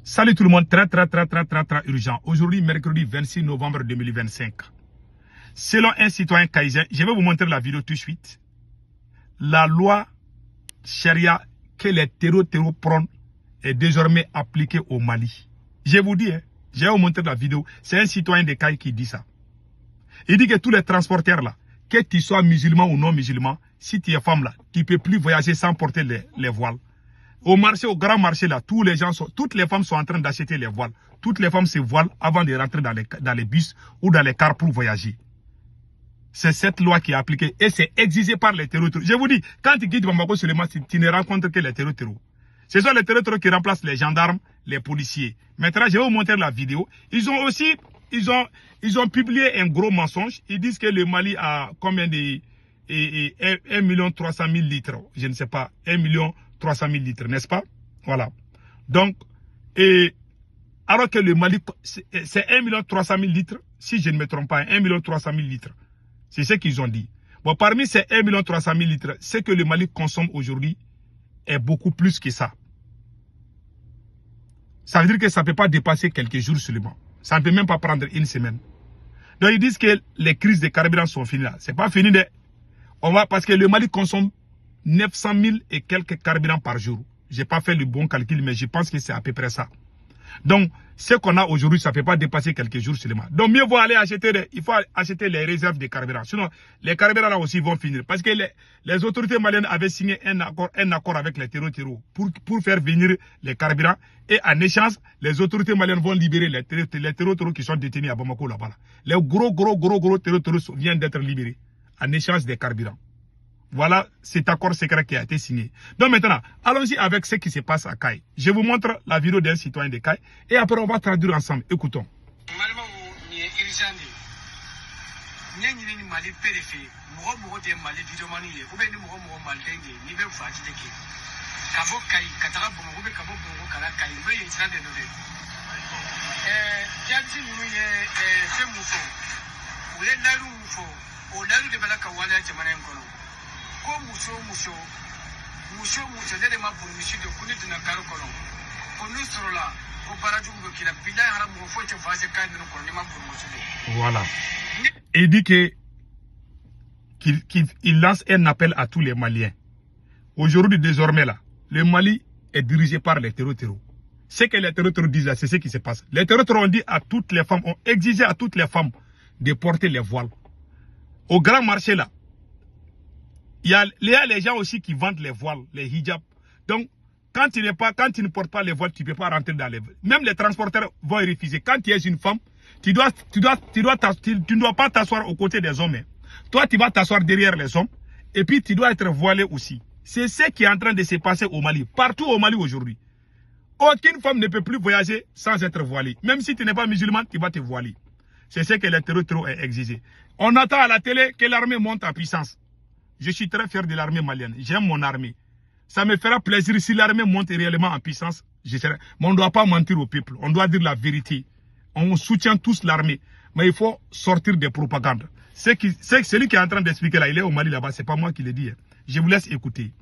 Salut tout le monde, très urgent. Aujourd'hui, mercredi 26 novembre 2025. Selon un citoyen caïsien, je vais vous montrer la vidéo tout de suite. La loi Sharia que les terreaux prennent est désormais appliquée au Mali. Je vous dis, je vais vous montrer la vidéo. C'est un citoyen de Caï qui dit ça. Il dit que tous les transporteurs là, que tu sois musulman ou non musulman, si tu es femme là, tu ne peux plus voyager sans porter les voiles. Au marché, au grand marché là, toutes les femmes sont en train d'acheter les voiles. Toutes les femmes se voilent avant de rentrer dans les bus ou dans les cars pour voyager. C'est cette loi qui est appliquée et c'est exigé par les terreaux. Je vous dis, quand tu quittes Bamako seulement, tu ne rencontres que les terreaux. Ce sont les terreaux qui remplacent les gendarmes, les policiers. Maintenant, je vais vous montrer la vidéo. Ils ont publié un gros mensonge. Ils disent que le Mali a combien de 1 300 000 litres. Je ne sais pas, 1 300 000 litres, n'est-ce pas? Voilà. Donc, alors que le Mali, c'est 1 300 000 litres, si je ne me trompe pas, 1 300 000 litres. C'est ce qu'ils ont dit. Bon, parmi ces 1 300 000 litres, ce que le Mali consomme aujourd'hui est beaucoup plus que ça. Ça veut dire que ça ne peut pas dépasser quelques jours seulement. Ça ne peut même pas prendre une semaine. Donc, ils disent que les crises de carburant sont finies là. Ce n'est pas fini de... parce que le Mali consomme 900 000 et quelques carburants par jour. Je n'ai pas fait le bon calcul, mais je pense que c'est à peu près ça. Donc, ce qu'on a aujourd'hui, ça ne peut pas dépasser quelques jours seulement. Donc, mieux vaut aller acheter, il faut acheter les réserves de carburant. Sinon, les carburants là aussi vont finir. Parce que les autorités maliennes avaient signé un accord avec les terreaux pour faire venir les carburants. Et en échange, les autorités maliennes vont libérer les terreaux qui sont détenus à Bamako là-bas. Les gros terreaux viennent d'être libérés en échange des carburants. Voilà cet accord secret qui a été signé. Donc maintenant, allons-y avec ce qui se passe à Caï. Je vous montre la vidéo d'un citoyen de Caï et après on va traduire ensemble. Écoutons. Voilà. Il dit qu'il lance un appel à tous les Maliens. Aujourd'hui, désormais là, le Mali est dirigé par les terreaux. Ce que les terreaux disent là, c'est ce qui se passe. Les terreaux ont dit à toutes les femmes, ont exigé à toutes les femmes de porter les voiles. Au grand marché là, il y a les gens aussi qui vendent les voiles, les hijabs. Donc, quand tu ne portes pas les voiles, tu ne peux pas rentrer dans les voiles. Même les transporteurs vont y refuser. Quand tu es une femme, tu ne dois pas t'asseoir aux côtés des hommes. Toi, tu vas t'asseoir derrière les hommes. Et puis, tu dois être voilé aussi. C'est ce qui est en train de se passer au Mali. Partout au Mali aujourd'hui. Aucune femme ne peut plus voyager sans être voilée. Même si tu n'es pas musulman, tu vas te voiler. C'est ce que les terreaux ont exigé. On attend à la télé que l'armée monte en puissance. Je suis très fier de l'armée malienne. J'aime mon armée. Ça me fera plaisir si l'armée monte réellement en puissance. Mais on ne doit pas mentir au peuple. On doit dire la vérité. On soutient tous l'armée. Mais il faut sortir des propagandes. Celui qui est en train d'expliquer là, il est au Mali là-bas. Ce n'est pas moi qui le dis. Je vous laisse écouter.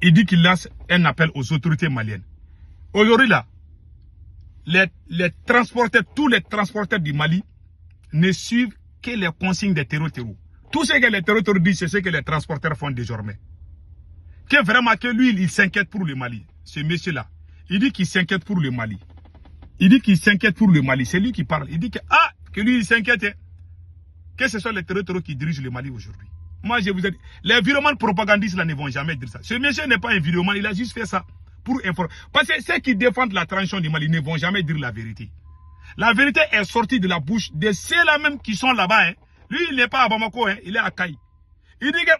Il dit qu'il lance un appel aux autorités maliennes. Aujourd'hui là, les transporteurs, tous les transporteurs du Mali ne suivent que les consignes des terreaux. Tout ce que les terreaux disent, c'est ce que les transporteurs font désormais. Que vraiment que lui, il s'inquiète pour le Mali. Ce monsieur-là, il dit qu'il s'inquiète pour le Mali. Il dit qu'il s'inquiète pour le Mali. C'est lui qui parle. Il dit que lui, il s'inquiète. Que ce soit les terreaux qui dirigent le Mali aujourd'hui. Moi, je vous ai dit, les viromanes propagandistes là ne vont jamais dire ça. Ce monsieur n'est pas un viromane, il a juste fait ça pour informer. Parce que ceux qui défendent la transition du Mali ne vont jamais dire la vérité. La vérité est sortie de la bouche de ceux-là même qui sont là-bas. Lui, il n'est pas à Bamako, il est à Caï. Il dit que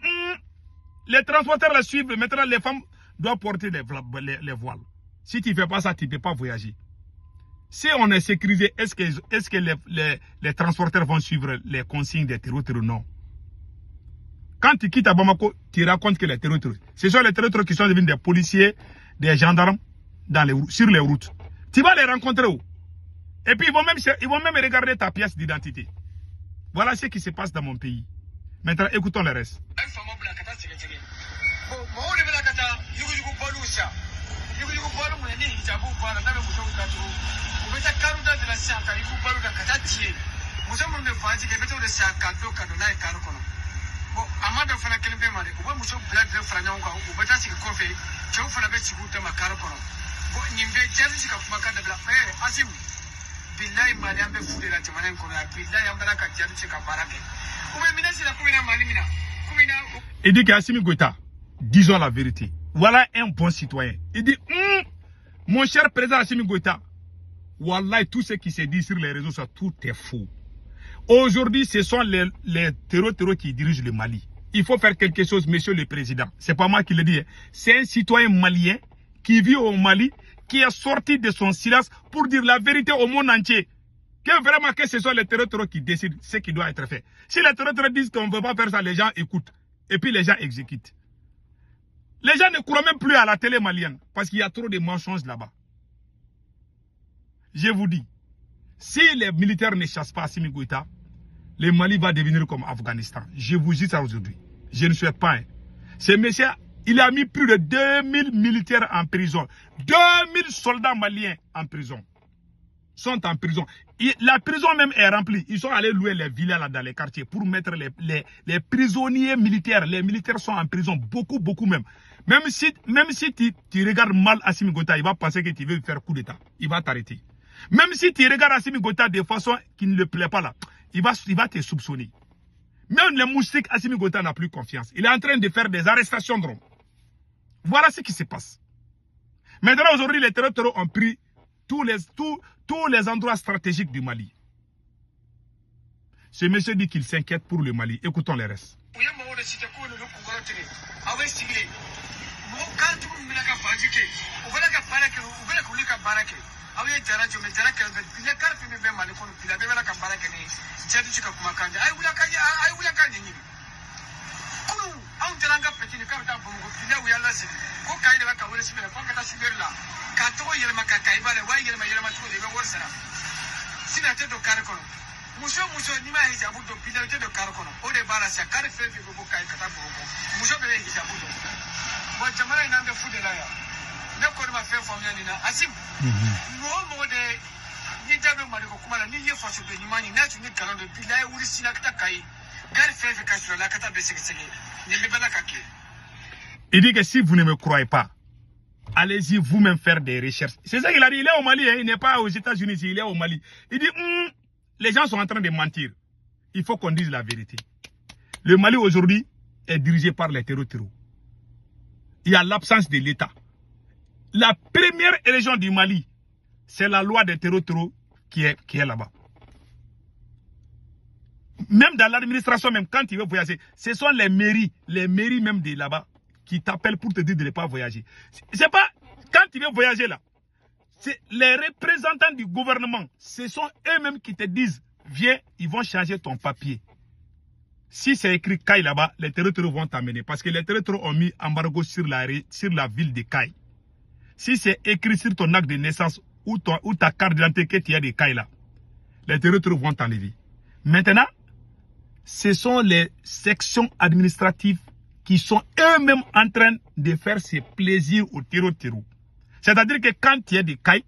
les transporteurs la suivent. Maintenant, les femmes doivent porter les voiles. Si tu ne fais pas ça, tu ne peux pas voyager. Si on est sécurisé, est-ce que les transporteurs vont suivre les consignes des terroristes? Non. Quand tu quittes à Bamako, tu racontes que les terroristes, ce sont les terroristes qui sont devenus des policiers, des gendarmes sur les routes. Tu vas les rencontrer où? Et puis ils vont même regarder ta pièce d'identité. Voilà ce qui se passe dans mon pays. Maintenant, écoutons le reste. Il dit qu'Assimi Goïta, disons la vérité, voilà un bon citoyen. Il dit, mon cher président Assimi Goïta, Wallah, tout ce qui se dit sur les réseaux sociaux, tout est faux. Aujourd'hui, ce sont les terroristes qui dirigent le Mali. Il faut faire quelque chose, monsieur le président. C'est pas moi qui le dis. C'est un citoyen malien qui vit au Mali, qui est sorti de son silence pour dire la vérité au monde entier. Que vraiment que ce sont les terroristes qui décident ce qui doit être fait. Si les terroristes disent qu'on ne veut pas faire ça, les gens écoutent. Et puis les gens exécutent. Les gens ne croient même plus à la télé malienne parce qu'il y a trop de mensonges là-bas. Je vous dis, si les militaires ne chassent pas Assimi Goïta, le Mali va devenir comme Afghanistan. Je vous dis ça aujourd'hui. Je ne souhaite pas. Ce monsieur, il a mis plus de 2000 militaires en prison. 2000 soldats maliens en prison. Sont en prison. La prison même est remplie. Ils sont allés louer les villas là dans les quartiers pour mettre les prisonniers militaires. Les militaires sont en prison. Beaucoup, beaucoup même. Même si tu regardes mal Assimi Goïta, il va penser que tu veux faire coup d'état. Il va t'arrêter. Même si tu regardes Assimi Goïta de façon qui ne le plaît pas là, il va te soupçonner. Même les moustiques, Assimi Goïta n'a plus confiance. Il est en train de faire des arrestations de drones. Voilà ce qui se passe. Maintenant, aujourd'hui, les terroristes ont pris tous les endroits stratégiques du Mali. Ce monsieur dit qu'il s'inquiète pour le Mali. Écoutons les restes. Il dit que si vous ne me croyez pas, allez-y vous-même faire des recherches. C'est ça qu'il a dit. Il est au Mali, hein, il n'est pas aux États-Unis, il est au Mali. Il dit, les gens sont en train de mentir. Il faut qu'on dise la vérité. Le Mali aujourd'hui est dirigé par les terroristes. Il y a l'absence de l'État. La première région du Mali, c'est la loi des terroristes qui est là-bas. Même dans l'administration, même quand tu veux voyager, ce sont les mairies même de là-bas qui t'appellent pour te dire de ne pas voyager. C'est pas quand tu veux voyager là, c'est les représentants du gouvernement, ce sont eux-mêmes qui te disent, viens, ils vont changer ton papier. Si c'est écrit Kaï là-bas, les terroristes vont t'amener parce que les terroristes ont mis embargo sur la ville de Kaï. Si c'est écrit sur ton acte de naissance ou ta carte d'identité que tu as de Kaï là, les terroristes vont t'enlever. Maintenant, ce sont les sections administratives qui sont eux-mêmes en train de faire ces plaisirs au terroristes. C'est-à-dire que quand tu es de Kaï,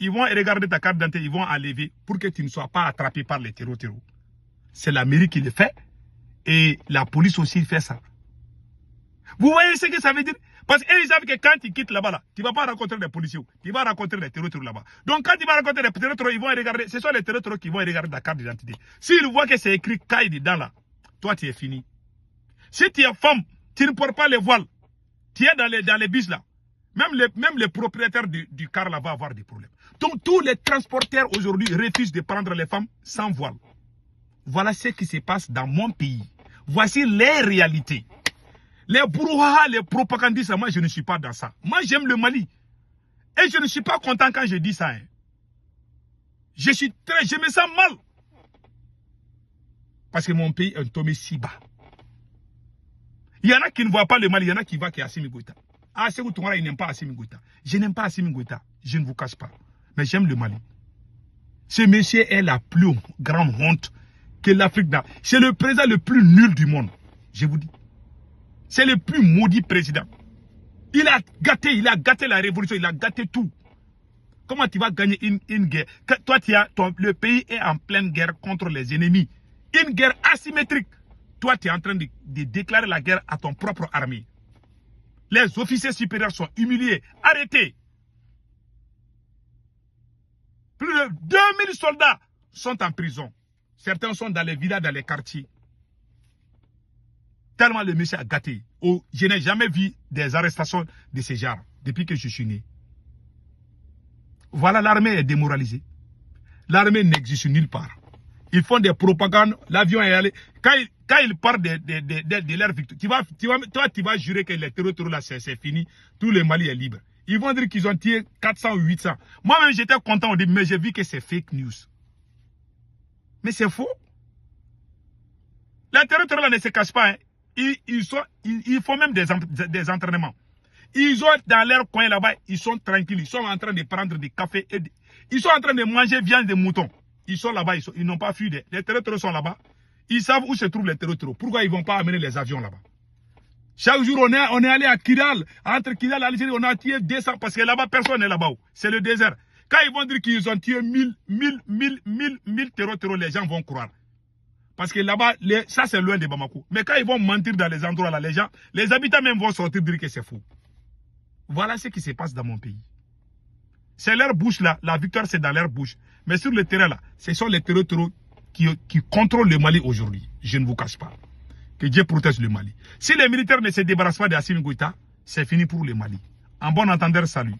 ils vont regarder ta carte d'identité, ils vont enlever pour que tu ne sois pas attrapé par les terroristes. C'est la mairie qui le fait et la police aussi fait ça. Vous voyez ce que ça veut dire? Parce qu'ils savent que quand tu quittes là-bas, tu ne vas pas rencontrer des policiers, tu vas rencontrer des terroristes là-bas. Donc quand tu vas rencontrer des terroristes, ils vont regarder, ce sont les terroristes qui vont regarder ta carte d'identité. S'ils voient que c'est écrit Kaï dedans là, toi tu es fini. Si tu es femme, tu ne portes pas les voiles, tu es dans les bus là, même les propriétaires du car là vont avoir des problèmes. Donc tous les transporteurs aujourd'hui refusent de prendre les femmes sans voile. Voilà ce qui se passe dans mon pays. Voici les réalités. Les brouhahas, les propagandistes, moi je ne suis pas dans ça. Moi j'aime le Mali. Et je ne suis pas content quand je dis ça. Hein. Je me sens mal. Parce que mon pays est tombé si bas. Il y en a qui ne voient pas le Mali, il y en a qui voient qu'il y a Assimi Goïta. Ah, c'est vous, il n'aime pas Assimi Goïta. Je n'aime pas Assimi Goïta. Je ne vous cache pas. Mais j'aime le Mali. Ce monsieur est la plus grande honte que l'Afrique n'a. C'est le président le plus nul du monde. Je vous dis. C'est le plus maudit président. Il a gâté la révolution, il a gâté tout. Comment tu vas gagner une guerre? Toi, le pays est en pleine guerre contre les ennemis. Une guerre asymétrique. Toi, tu es en train de déclarer la guerre à ton propre armée. Les officiers supérieurs sont humiliés, arrêtés. Plus de 2000 soldats sont en prison. Certains sont dans les villages, dans les quartiers. Tellement le monsieur a gâté. Oh, je n'ai jamais vu des arrestations de ce genre depuis que je suis né. Voilà, l'armée est démoralisée. L'armée n'existe nulle part. Ils font des propagandes. L'avion est allé. Quand ils parlent de leur victoire, tu vas jurer que les terroristes là, c'est fini. Tout le Mali est libre. Ils vont dire qu'ils ont tiré 400 ou 800. Moi-même, j'étais content au début, mais j'ai vu que c'est fake news. Mais c'est faux. Les terroristes là ne se cachent pas. Hein. Ils font même des entraînements. Ils ont dans leur coin là-bas, ils sont tranquilles. Ils sont en train de prendre du café. Ils sont en train de manger viande de mouton. Ils sont là-bas, ils n'ont pas fui. Les terroristes sont là-bas. Ils savent où se trouvent les terroristes. Pourquoi ils ne vont pas amener les avions là-bas? Chaque jour, on est allé à Kidal. Entre Kidal et Algérie, on a tiré 200. Parce que là-bas, personne n'est là-bas. C'est le désert. Quand ils vont dire qu'ils ont tiré 1000 terroristes, les gens vont croire. Parce que là-bas, ça c'est loin de Bamako. Mais quand ils vont mentir dans les endroits là, les habitants même vont sortir dire que c'est faux. Voilà ce qui se passe dans mon pays. C'est leur bouche là, la victoire c'est dans leur bouche. Mais sur le terrain là, ce sont les terroristes qui contrôlent le Mali aujourd'hui. Je ne vous cache pas. Que Dieu protège le Mali. Si les militaires ne se débarrassent pas d'Assimi Goïta, c'est fini pour le Mali. En bon entendeur, salut.